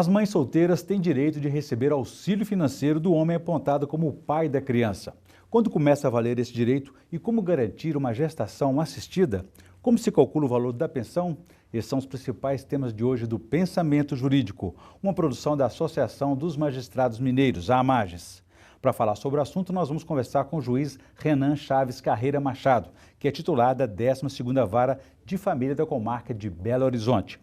As mães solteiras têm direito de receber auxílio financeiro do homem apontado como o pai da criança. Quando começa a valer esse direito e como garantir uma gestação assistida? Como se calcula o valor da pensão? Esses são os principais temas de hoje do Pensamento Jurídico, uma produção da Associação dos Magistrados Mineiros, a AMAGES. Para falar sobre o assunto, nós vamos conversar com o juiz Renan Chaves Carreira Machado, que é titular da 12ª Vara de Família da Comarca de Belo Horizonte.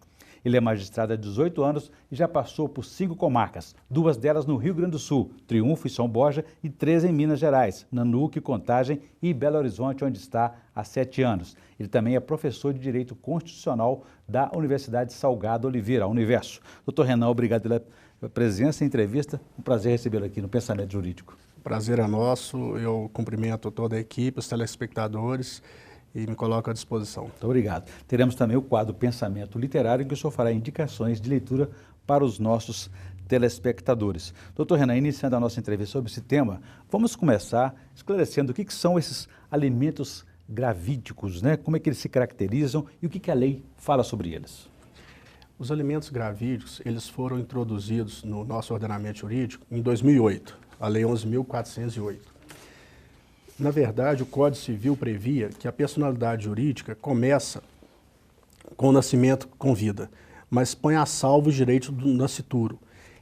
Ele é magistrado há 18 anos e já passou por 5 comarcas, 2 delas no Rio Grande do Sul, Triunfo e São Borja, e 3 em Minas Gerais, Nanuque, Contagem e Belo Horizonte, onde está há 7 anos. Ele também é professor de Direito Constitucional da Universidade Salgado Oliveira, a Universo. Doutor Renan, obrigado pela presença e entrevista. Um prazer recebê-lo aqui no Pensamento Jurídico. O prazer é nosso. Eu cumprimento toda a equipe, os telespectadores, e me coloco à disposição. Muito obrigado. Teremos também o quadro Pensamento Literário, em que o senhor fará indicações de leitura para os nossos telespectadores. Doutor Renan, iniciando a nossa entrevista sobre esse tema, vamos começar esclarecendo o que são esses alimentos gravídicos, né? Como é que eles se caracterizam e o que a lei fala sobre eles? Os alimentos gravídicos, eles foram introduzidos no nosso ordenamento jurídico em 2008, a Lei 11.408. Na verdade, o Código Civil previa que a personalidade jurídica começa com o nascimento com vida, mas põe a salvo os direitos do nascituro.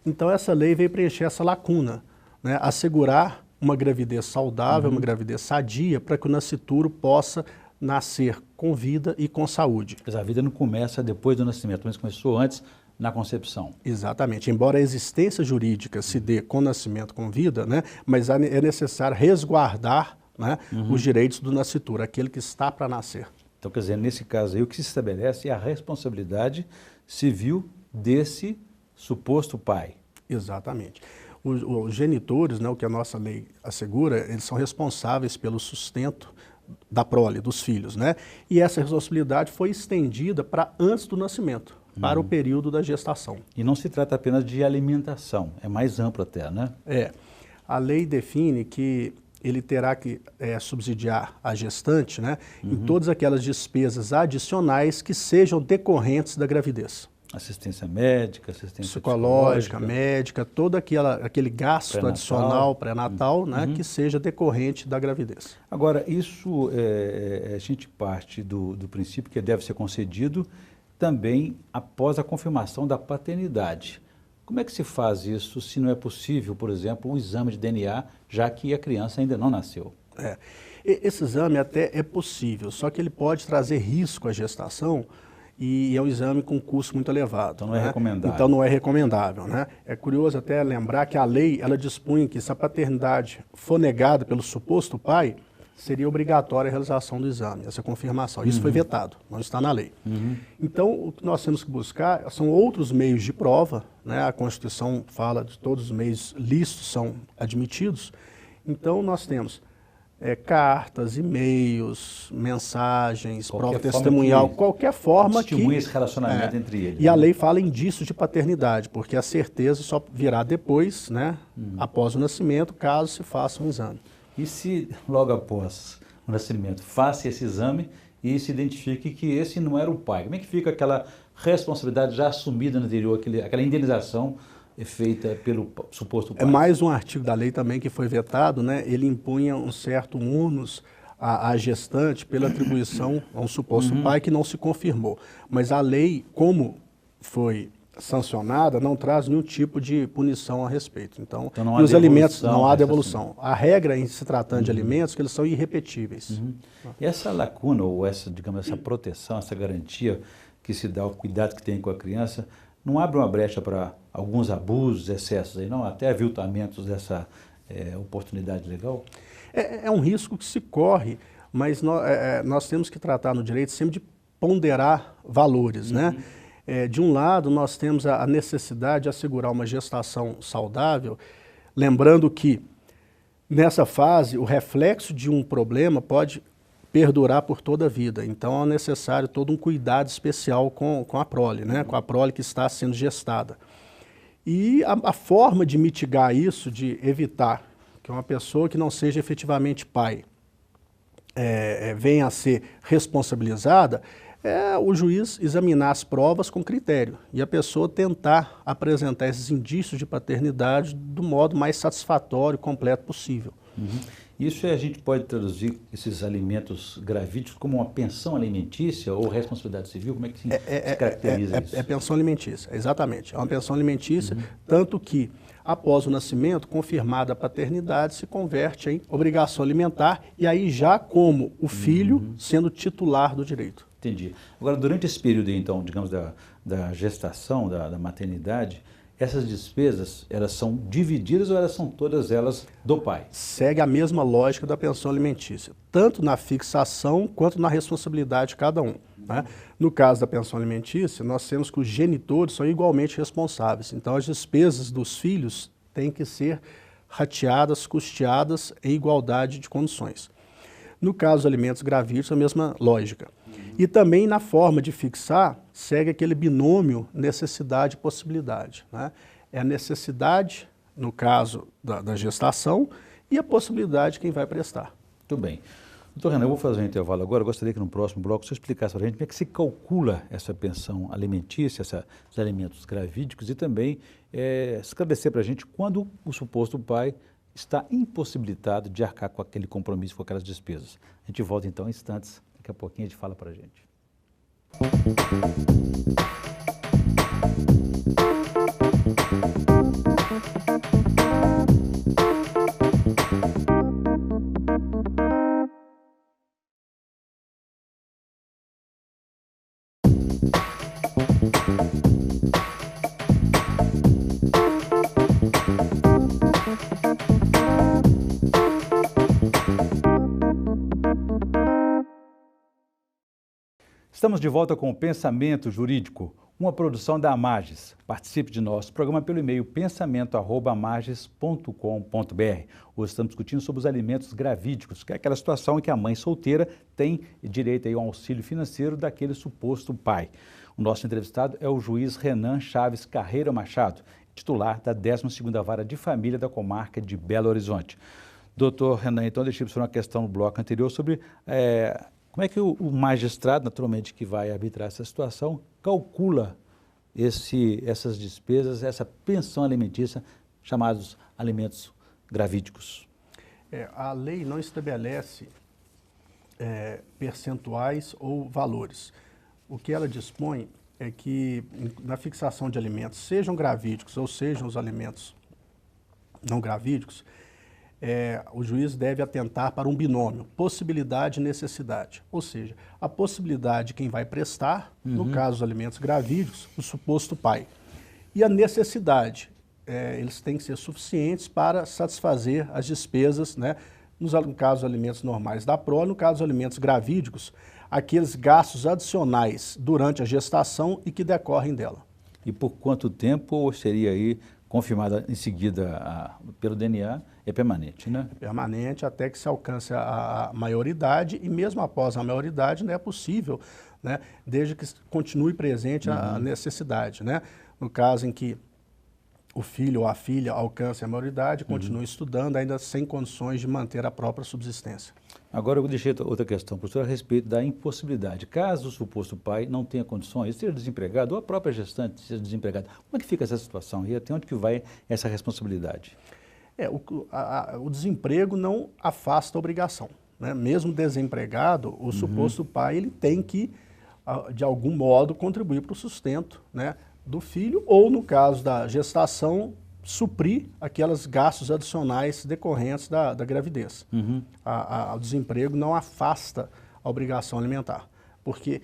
Então, essa lei veio preencher essa lacuna, né? Assegurar uma gravidez saudável, uma gravidez sadia, para que o nascituro possa nascer com vida e com saúde. Mas a vida não começa depois do nascimento, mas começou antes, na concepção. Exatamente. Embora a existência jurídica se dê com nascimento com vida, né? Mas é necessário resguardar, né, os direitos do nascituro, aquele que está para nascer. Então, quer dizer, nesse caso aí, o que se estabelece é a responsabilidade civil desse suposto pai. Exatamente. Os genitores, né, o que a nossa lei assegura, eles são responsáveis pelo sustento da prole, dos filhos, né? E essa responsabilidade foi estendida para antes do nascimento, para o período da gestação. E não se trata apenas de alimentação, é mais amplo até, né? A lei define que ele terá que subsidiar a gestante, né, em todas aquelas despesas adicionais que sejam decorrentes da gravidez. Assistência médica, assistência psicológica, médica, todo aquele gasto adicional pré-natal, né, que seja decorrente da gravidez. Agora, isso a gente parte do princípio que deve ser concedido também após a confirmação da paternidade. Como é que se faz isso se não é possível, por exemplo, um exame de DNA, já que a criança ainda não nasceu? Esse exame até é possível, só que ele pode trazer risco à gestação e é um exame com custo muito elevado. Então não é recomendável. Então não é recomendável, né? É curioso até lembrar que a lei, ela dispunha que se a paternidade for negada pelo suposto pai, seria obrigatória a realização do exame, essa confirmação. Isso foi vetado, não está na lei. Então, o que nós temos que buscar são outros meios de prova, né? A Constituição fala de todos os meios lícitos são admitidos. Então, nós temos cartas, e-mails, mensagens, prova testemunhal, qualquer forma que estimule esse relacionamento entre eles. E a lei fala indícios de paternidade, porque a certeza só virá depois, né? Após o nascimento, caso se faça um exame. E se logo após o nascimento faça esse exame e se identifique que esse não era o pai? Como é que fica aquela responsabilidade já assumida no anterior, aquela indenização feita pelo suposto pai? É mais um artigo da lei também que foi vetado, né? Ele impunha um certo ônus à gestante pela atribuição a um suposto pai que não se confirmou. Mas a lei, como foi sancionada, não traz nenhum tipo de punição a respeito. Então não há os alimentos não há devolução. devolução. A regra em se tratando de alimentos que eles são irrepetíveis. E essa lacuna ou essa, digamos, essa proteção, essa garantia que se dá, o cuidado que tem com a criança, não abre uma brecha para alguns abusos, excessos aí, não? Até aviltamentos dessa oportunidade legal? É um risco que se corre, mas nós temos que tratar no direito sempre de ponderar valores, né? De um lado, nós temos a necessidade de assegurar uma gestação saudável, lembrando que, nessa fase, o reflexo de um problema pode perdurar por toda a vida. Então, é necessário todo um cuidado especial com a prole, né? Com a prole que está sendo gestada. E a forma de mitigar isso, de evitar que uma pessoa que não seja efetivamente pai venha a ser responsabilizada, É o juiz examinar as provas com critério e a pessoa tentar apresentar esses indícios de paternidade do modo mais satisfatório e completo possível. Uhum. Isso a gente pode traduzir esses alimentos gravídicos como uma pensão alimentícia ou responsabilidade civil? Como é que se caracteriza isso? É pensão alimentícia, exatamente. É uma pensão alimentícia, tanto que, após o nascimento, confirmada a paternidade, se converte em obrigação alimentar e aí já como o filho sendo titular do direito. Entendi. Agora, durante esse período, então, digamos, da gestação, da maternidade, essas despesas, elas são divididas ou elas são todas elas do pai? Segue a mesma lógica da pensão alimentícia, tanto na fixação quanto na responsabilidade de cada um. Né? No caso da pensão alimentícia, nós temos que os genitores são igualmente responsáveis. Então, as despesas dos filhos têm que ser rateadas, custeadas em igualdade de condições. No caso dos alimentos gravídicos, a mesma lógica. E também na forma de fixar, segue aquele binômio necessidade e possibilidade. Né? É a necessidade, no caso da gestação, e a possibilidade de quem vai prestar. Muito bem. Doutor Renan, eu vou fazer um intervalo agora. Eu gostaria que no próximo bloco você explicasse para a gente como é que se calcula essa pensão alimentícia, esses alimentos gravídicos, e também esclarecer para a gente quando o suposto pai está impossibilitado de arcar com aquele compromisso, com aquelas despesas. A gente volta então em instantes. Daqui a pouquinho a gente fala para a gente. Estamos de volta com o Pensamento Jurídico, uma produção da Amages. Participe de nosso programa pelo e-mail pensamento@amages.com.br. Hoje estamos discutindo sobre os alimentos gravídicos, que é aquela situação em que a mãe solteira tem direito a um auxílio financeiro daquele suposto pai. O nosso entrevistado é o juiz Renan Chaves Carreira Machado, titular da 12ª Vara de Família da Comarca de Belo Horizonte. Doutor Renan, então deixei para você uma questão no bloco anterior sobre como é que o magistrado, naturalmente, que vai arbitrar essa situação, calcula essas despesas, essa pensão alimentícia, chamados alimentos gravídicos? A lei não estabelece percentuais ou valores. O que ela dispõe é que, na fixação de alimentos, sejam gravídicos ou sejam os alimentos não gravídicos, o juiz deve atentar para um binômio, possibilidade e necessidade. Ou seja, a possibilidade de quem vai prestar, no caso dos alimentos gravídicos, o suposto pai. E a necessidade, eles têm que ser suficientes para satisfazer as despesas, né? No caso dos alimentos normais da prole, no caso dos alimentos gravídicos, aqueles gastos adicionais durante a gestação e que decorrem dela. E por quanto tempo seria aí confirmada em seguida pelo DNA, é permanente, né? É permanente até que se alcance a maioridade e mesmo após a maioridade não é possível, né, desde que continue presente a necessidade, né? No caso em que o filho ou a filha alcance a maioridade, continue estudando ainda sem condições de manter a própria subsistência. Agora eu deixei outra questão, professor, a respeito da impossibilidade. Caso o suposto pai não tenha condições, seja desempregado ou a própria gestante seja desempregada, como é que fica essa situação e até onde que vai essa responsabilidade? O desemprego não afasta a obrigação, né? Mesmo desempregado, o suposto pai ele tem que, de algum modo, contribuir para o sustento, né, do filho ou, no caso da gestação, suprir aqueles gastos adicionais decorrentes da gravidez. O desemprego não afasta a obrigação alimentar, porque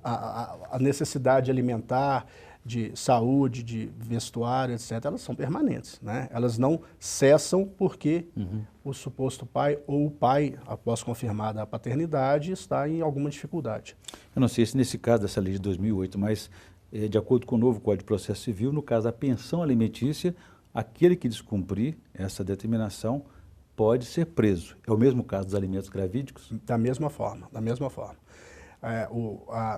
a necessidade alimentar, de saúde, de vestuário, etc., elas são permanentes, né? Elas não cessam porque o suposto pai ou o pai, após confirmada a paternidade, está em alguma dificuldade. Eu não sei se nesse caso dessa lei de 2008, mas de acordo com o novo Código de Processo Civil, no caso da pensão alimentícia, aquele que descumprir essa determinação pode ser preso. É o mesmo caso dos alimentos gravídicos? Da mesma forma, da mesma forma.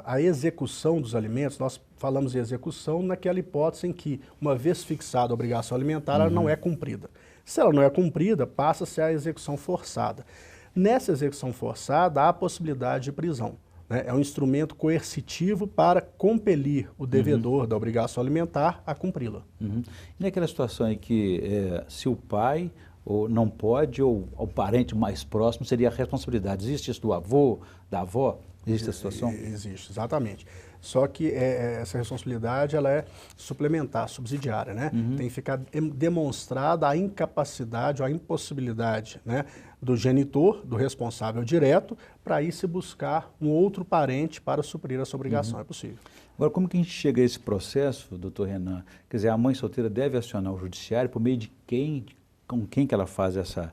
A execução dos alimentos, nós falamos em execução naquela hipótese em que, uma vez fixada a obrigação alimentar, ela não é cumprida. Se ela não é cumprida, passa a ser a execução forçada. Nessa execução forçada, há a possibilidade de prisão. né? É um instrumento coercitivo para compelir o devedor da obrigação alimentar a cumpri-la. E naquela situação em que se o pai ou não pode, ou o parente mais próximo, seria a responsabilidade. Existe isso do avô, da avó? Existe essa situação? Existe, exatamente. Só que essa responsabilidade ela é suplementar, subsidiária, né? Tem que ficar demonstrada a incapacidade ou a impossibilidade, né, do genitor, do responsável direto, para aí se buscar um outro parente para suprir essa obrigação. É possível. Agora, como que a gente chega a esse processo, doutor Renan? Quer dizer, a mãe solteira deve acionar o judiciário por meio de quem, com quem que ela faz essa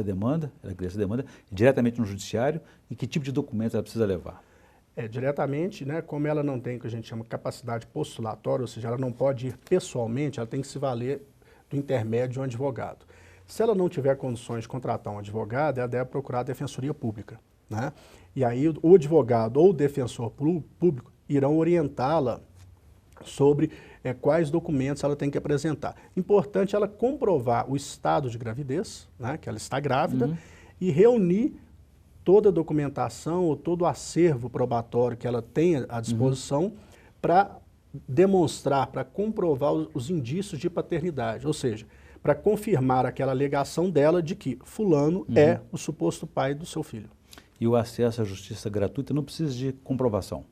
demanda, ela cria essa demanda, diretamente no judiciário, e que tipo de documentos ela precisa levar? Diretamente, né, como ela não tem o que a gente chama capacidade postulatória, ou seja, ela não pode ir pessoalmente, ela tem que se valer do intermédio de um advogado. Se ela não tiver condições de contratar um advogado, ela deve procurar a Defensoria Pública, né? E aí o advogado ou o defensor público irão orientá-la sobre quais documentos ela tem que apresentar. Importante ela comprovar o estado de gravidez, né, que ela está grávida, e reunir toda a documentação ou todo o acervo probatório que ela tenha à disposição para demonstrar, para comprovar os indícios de paternidade, ou seja, para confirmar aquela alegação dela de que fulano é o suposto pai do seu filho. E o acesso à justiça gratuita não precisa de comprovação?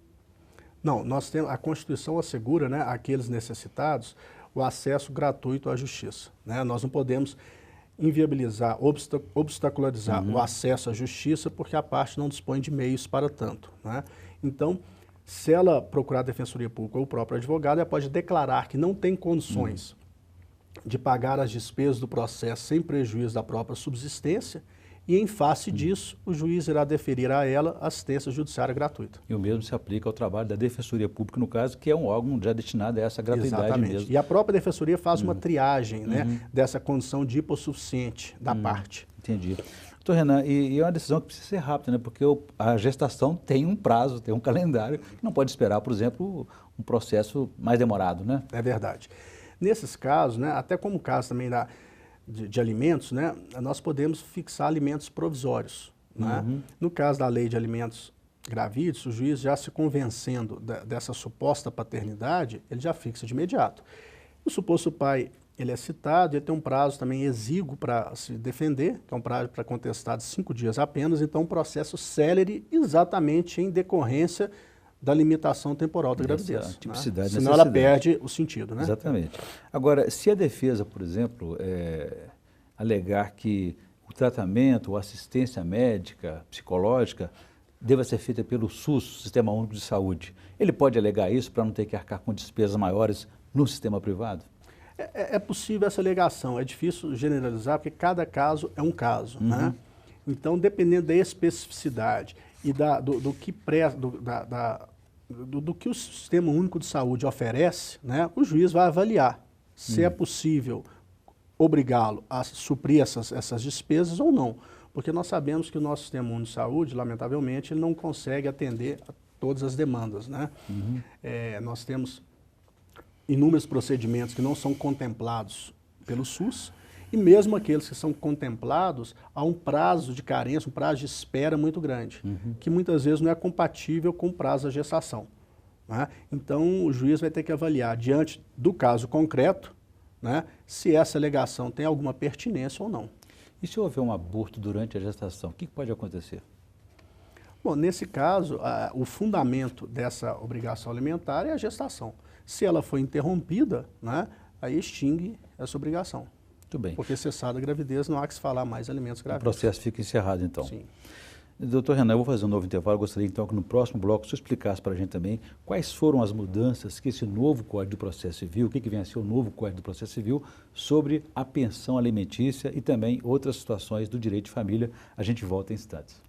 Não, nós temos, a Constituição assegura, né, àqueles necessitados o acesso gratuito à justiça, né? Nós não podemos inviabilizar, obstacularizar o acesso à justiça porque a parte não dispõe de meios para tanto, né? Então, se ela procurar a Defensoria Pública ou o próprio advogado, ela pode declarar que não tem condições de pagar as despesas do processo sem prejuízo da própria subsistência, e em face disso, o juiz irá deferir a ela assistência judiciária gratuita. E o mesmo se aplica ao trabalho da Defensoria Pública, no caso, que é um órgão já destinado a essa gratuidade. Exatamente. Mesmo. E a própria Defensoria faz uma triagem, né, dessa condição de hipossuficiente da parte. Entendi. Doutor Renan, e é uma decisão que precisa ser rápida, né? Porque a gestação tem um prazo, tem um calendário, que não pode esperar, por exemplo, um processo mais demorado, né? É verdade. Nesses casos, né, até como o caso também de alimentos, né, nós podemos fixar alimentos provisórios, né? No caso da lei de alimentos gravídeos, o juiz já se convencendo dessa suposta paternidade, ele já fixa de imediato. O suposto pai, ele é citado, ele tem um prazo também exíguo para se defender, que é um prazo para contestar de 5 dias apenas, então um processo célere exatamente em decorrência da limitação temporal da gravidez. Tipicidade, né? Senão ela perde o sentido, né? Exatamente. Agora, se a defesa, por exemplo, alegar que o tratamento ou assistência médica, psicológica, deva ser feita pelo SUS, Sistema Único de Saúde, ele pode alegar isso para não ter que arcar com despesas maiores no sistema privado? É possível essa alegação, é difícil generalizar, porque cada caso é um caso, né? Então, dependendo da especificidade e do que o Sistema Único de Saúde oferece, né, o juiz vai avaliar se é possível obrigá-lo a suprir essas despesas ou não. Porque nós sabemos que o nosso Sistema Único de Saúde, lamentavelmente, ele não consegue atender a todas as demandas, né? Nós temos inúmeros procedimentos que não são contemplados pelo SUS, e mesmo aqueles que são contemplados, há um prazo de carência, um prazo de espera muito grande, que muitas vezes não é compatível com o prazo da gestação, né? Então, o juiz vai ter que avaliar, diante do caso concreto, né, se essa alegação tem alguma pertinência ou não. E se houver um aborto durante a gestação, o que pode acontecer? Bom, nesse caso, o fundamento dessa obrigação alimentar é a gestação. Se ela for interrompida, né, aí extingue essa obrigação. Muito bem. Porque cessada a gravidez, não há que se falar mais alimentos gravídeos. O processo fica encerrado, então. Sim. Doutor Renan, eu vou fazer um novo intervalo. Eu gostaria, então, que no próximo bloco o senhor explicasse para a gente também quais foram as mudanças que esse novo Código do Processo Civil, o que vem a ser o novo Código do Processo Civil, sobre a pensão alimentícia e também outras situações do direito de família. A gente volta em instantes.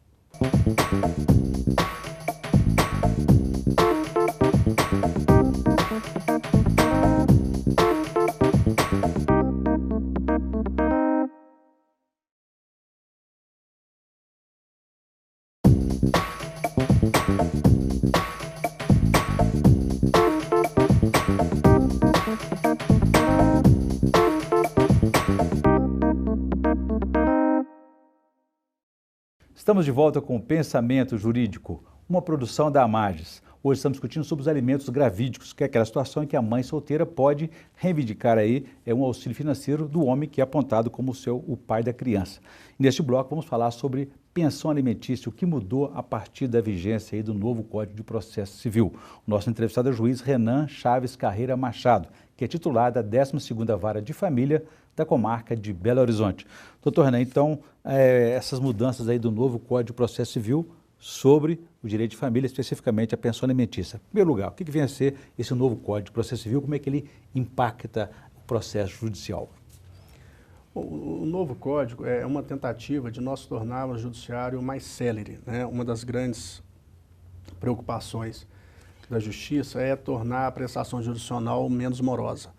Estamos de volta com o Pensamento Jurídico, uma produção da Amages. Hoje estamos discutindo sobre os alimentos gravídicos, que é aquela situação em que a mãe solteira pode reivindicar aí um auxílio financeiro do homem que é apontado como o pai da criança. E neste bloco vamos falar sobre pensão alimentícia, o que mudou a partir da vigência aí do novo Código de Processo Civil. O nosso entrevistado é o juiz Renan Chaves Carreira Machado, que é titular da 12ª Vara de Família da comarca de Belo Horizonte. Doutor Renan, então, essas mudanças aí do novo Código de Processo Civil sobre o direito de família, especificamente a pensão alimentícia. Em primeiro lugar, o que vem a ser esse novo Código de Processo Civil, como é que ele impacta o processo judicial? O novo Código é uma tentativa de nós tornar o judiciário mais célere, né? Uma das grandes preocupações da Justiça é tornar a prestação jurisdicional menos morosa.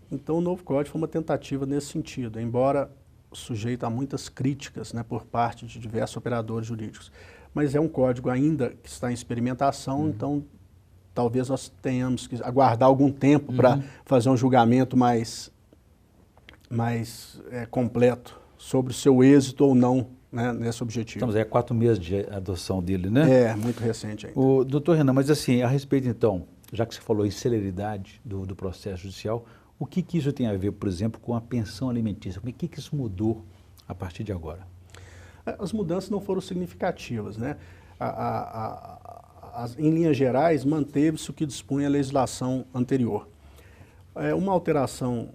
Então, o novo Código foi uma tentativa nesse sentido, embora sujeito a muitas críticas, né, por parte de diversos operadores jurídicos. Mas é um código ainda que está em experimentação, então talvez nós tenhamos que aguardar algum tempo para fazer um julgamento mais completo sobre o seu êxito ou não, né, nesse objetivo. Estamos aí há 4 meses de adoção dele, né? É, muito recente ainda. Doutor Renan, mas assim, a respeito então, já que você falou em celeridade do processo judicial, o que isso tem a ver, por exemplo, com a pensão alimentícia? O que isso mudou a partir de agora? As mudanças não foram significativas, né? Em linhas gerais, manteve-se o que dispunha a legislação anterior. Uma alteração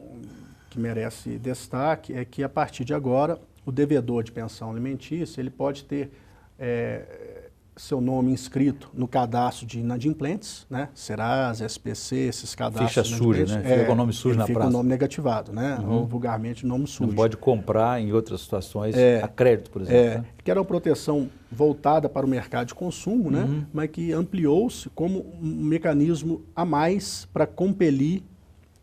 que merece destaque é que, a partir de agora, o devedor de pensão alimentícia ele pode ter seu nome inscrito no cadastro de inadimplentes, né? Serasa, SPC, esses cadastros. Ficha suja, né? Fica com o nome sujo na praça. Fica o nome negativado, né? Ou vulgarmente nome sujo. Não pode comprar em outras situações a crédito, por exemplo. Né? Que era uma proteção voltada para o mercado de consumo, né? Mas que ampliou-se como um mecanismo a mais para compelir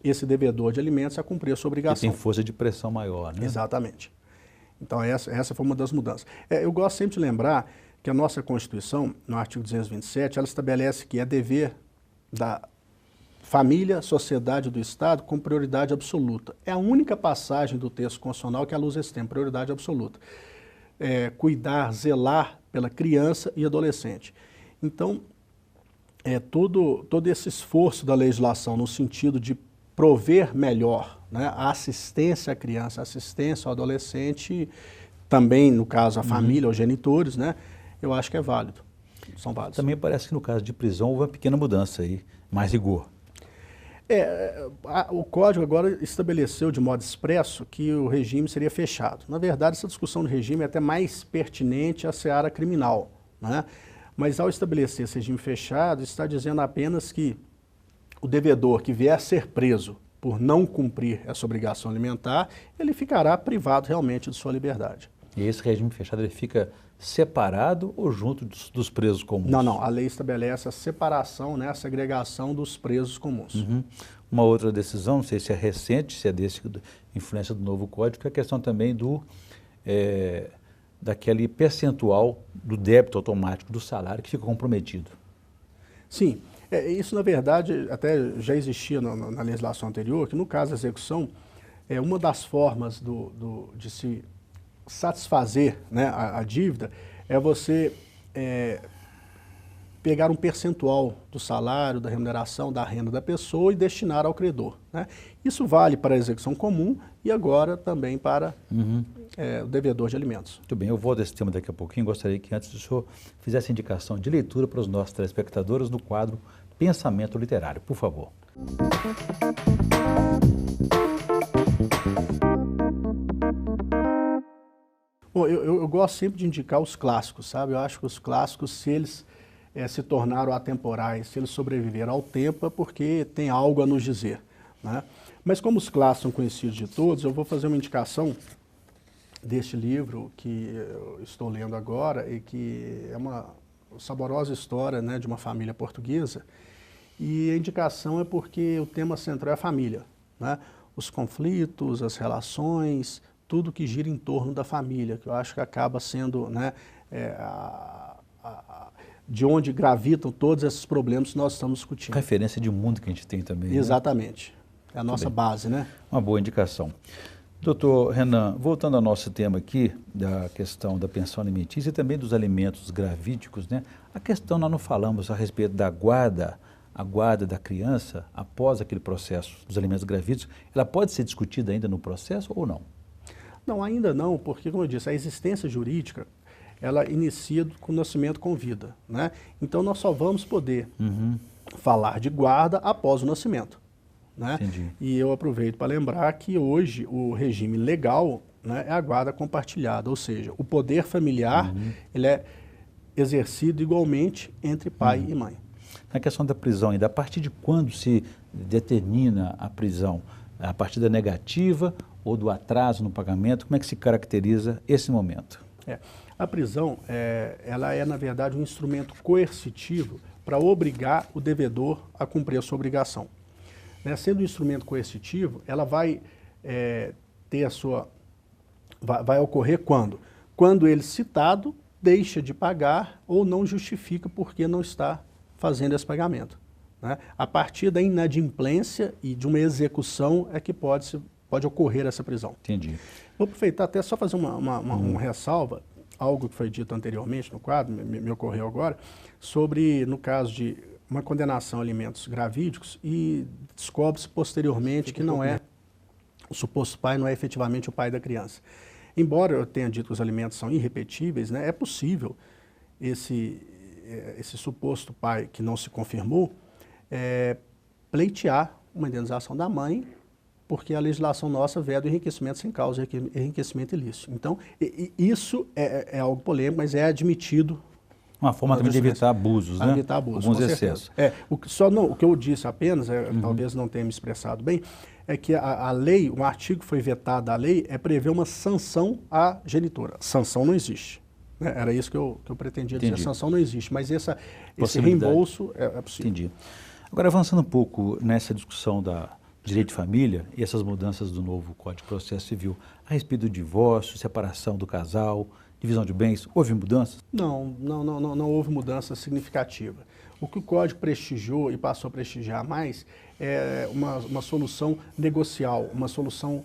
esse devedor de alimentos a cumprir a sua obrigação. Que tem força de pressão maior, né? Exatamente. Então, essa foi uma das mudanças. Eu gosto sempre de lembrar que a nossa Constituição, no artigo 227, ela estabelece que é dever da família, sociedade do Estado com prioridade absoluta. É a única passagem do texto constitucional que a luz esse tema, prioridade absoluta. Cuidar, zelar pela criança e adolescente. Então, todo esse esforço da legislação no sentido de prover melhor, né, a assistência à criança, a assistência ao adolescente, também, no caso, a família, os genitores, né, eu acho que é válido, são válidos. Também parece que no caso de prisão houve uma pequena mudança aí, mais rigor. O Código agora estabeleceu de modo expresso que o regime seria fechado. Na verdade, essa discussão do regime é até mais pertinente à seara criminal, né? Mas ao estabelecer esse regime fechado, está dizendo apenas que o devedor que vier a ser preso por não cumprir essa obrigação alimentar, ele ficará privado realmente de sua liberdade. E esse regime fechado ele fica separado ou junto dos presos comuns? Não. A lei estabelece a separação, né, a segregação dos presos comuns. Uma outra decisão, não sei se é recente, se é desse influência do novo Código, é a questão também daquele percentual do débito automático do salário que fica comprometido. Sim. Isso, na verdade, até já existia na legislação anterior, que no caso da execução, uma das formas de se satisfazer, né, a dívida é você pegar um percentual do salário, da remuneração, da renda da pessoa e destinar ao credor, né? Isso vale para a execução comum e agora também para o devedor de alimentos. Muito bem, eu volto a esse tema daqui a pouquinho. Gostaria que antes o senhor fizesse indicação de leitura para os nossos telespectadores no quadro Pensamento Literário, por favor. Bom, eu gosto sempre de indicar os clássicos, sabe? Eu acho que os clássicos, se eles se tornaram atemporais, se eles sobreviveram ao tempo, é porque tem algo a nos dizer, né? Mas como os clássicos são conhecidos de todos, eu vou fazer uma indicação deste livro que eu estou lendo agora e que é uma saborosa história, né, de uma família portuguesa. E a indicação é porque o tema central é a família, né? Os conflitos, as relações, tudo que gira em torno da família, que eu acho que acaba sendo, né, de onde gravitam todos esses problemas que nós estamos discutindo. Referência de mundo que a gente tem também. Exatamente. Né? É a nossa base, né? Uma boa indicação. Doutor Renan, voltando ao nosso tema aqui, da questão da pensão alimentícia e também dos alimentos gravídicos, né? A questão, nós não falamos a respeito da guarda, a guarda da criança após aquele processo dos alimentos gravídicos, ela pode ser discutida ainda no processo ou não? Não, ainda não, porque, como eu disse, a existência jurídica, ela inicia com o nascimento com vida, né? Então, nós só vamos poder falar de guarda após o nascimento, né? Entendi. E eu aproveito para lembrar que hoje o regime legal, né, é a guarda compartilhada, ou seja, o poder familiar ele é exercido igualmente entre pai e mãe. Na questão da prisão ainda, a partir de quando se determina a prisão? A partir da negativa ou do atraso no pagamento? Como é que se caracteriza esse momento? A prisão, ela é, na verdade, um instrumento coercitivo para obrigar o devedor a cumprir a sua obrigação. Né? Sendo um instrumento coercitivo, ela vai ter a sua... Vai ocorrer quando? Quando ele citado deixa de pagar ou não justifica porque não está fazendo esse pagamento. Né? A partir da inadimplência e de uma execução é que pode ocorrer essa prisão. Entendi. Vou aproveitar até só fazer uma ressalva, algo que foi dito anteriormente no quadro, me ocorreu agora, sobre, no caso de uma condenação a alimentos gravídicos e descobre-se posteriormente que não é, o suposto pai não é efetivamente o pai da criança. Embora eu tenha dito que os alimentos são irrepetíveis, né, é possível esse suposto pai que não se confirmou pleitear uma indenização da mãe, porque a legislação nossa veda o enriquecimento sem causa, enriquecimento ilícito. Então, isso é algo polêmico, mas é admitido. Uma forma também de evitar abusos, né? Evitar abusos, alguns excessos. O que eu disse apenas, talvez não tenha me expressado bem, é que a lei, um artigo que foi vetado da lei, prevê uma sanção à genitora. Sanção não existe. Né? Era isso que eu pretendia dizer. Sanção não existe, mas esse reembolso é possível. Entendi. Agora, avançando um pouco nessa discussão da direito de família e essas mudanças do novo Código de Processo Civil, a respeito do divórcio, separação do casal, divisão de bens, houve mudanças? Não houve mudança significativa. O que o Código prestigiou e passou a prestigiar mais é uma solução negocial, uma solução,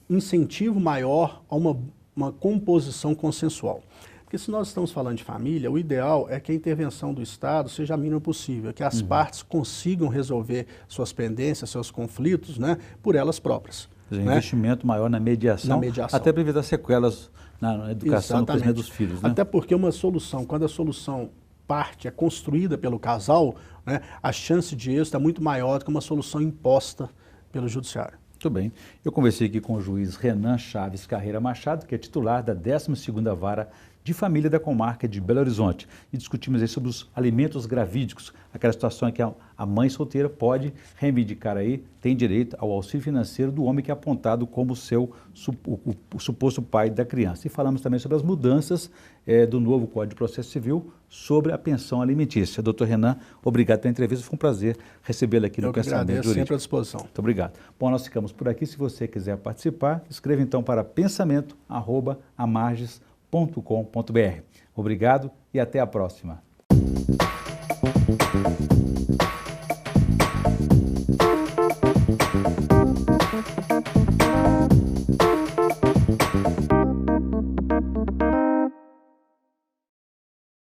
um incentivo maior a uma composição consensual. Porque se nós estamos falando de família, o ideal é que a intervenção do Estado seja a mínima possível, que as partes consigam resolver suas pendências, seus conflitos, né, por elas próprias. Quer dizer, investimento maior na mediação, até para evitar sequelas na educação, no crescimento dos filhos. Né? Até porque uma solução, quando a solução parte é construída pelo casal, né, a chance de êxito é muito maior do que uma solução imposta pelo judiciário. Muito bem. Eu conversei aqui com o juiz Renan Chaves Carreira Machado, que é titular da 12ª Vara de Família da Comarca de Belo Horizonte. E discutimos aí sobre os alimentos gravídicos, aquela situação em que a mãe solteira pode reivindicar aí, tem direito ao auxílio financeiro do homem que é apontado como o suposto pai da criança. E falamos também sobre as mudanças do novo Código de Processo Civil sobre a pensão alimentícia. Doutor Renan, obrigado pela entrevista, foi um prazer recebê-lo aqui no Pensamento Jurídico. Eu sempre à disposição. Muito obrigado. Bom, nós ficamos por aqui. Se você quiser participar, escreva então para pensamento@amarges.com.br. Obrigado e até a próxima.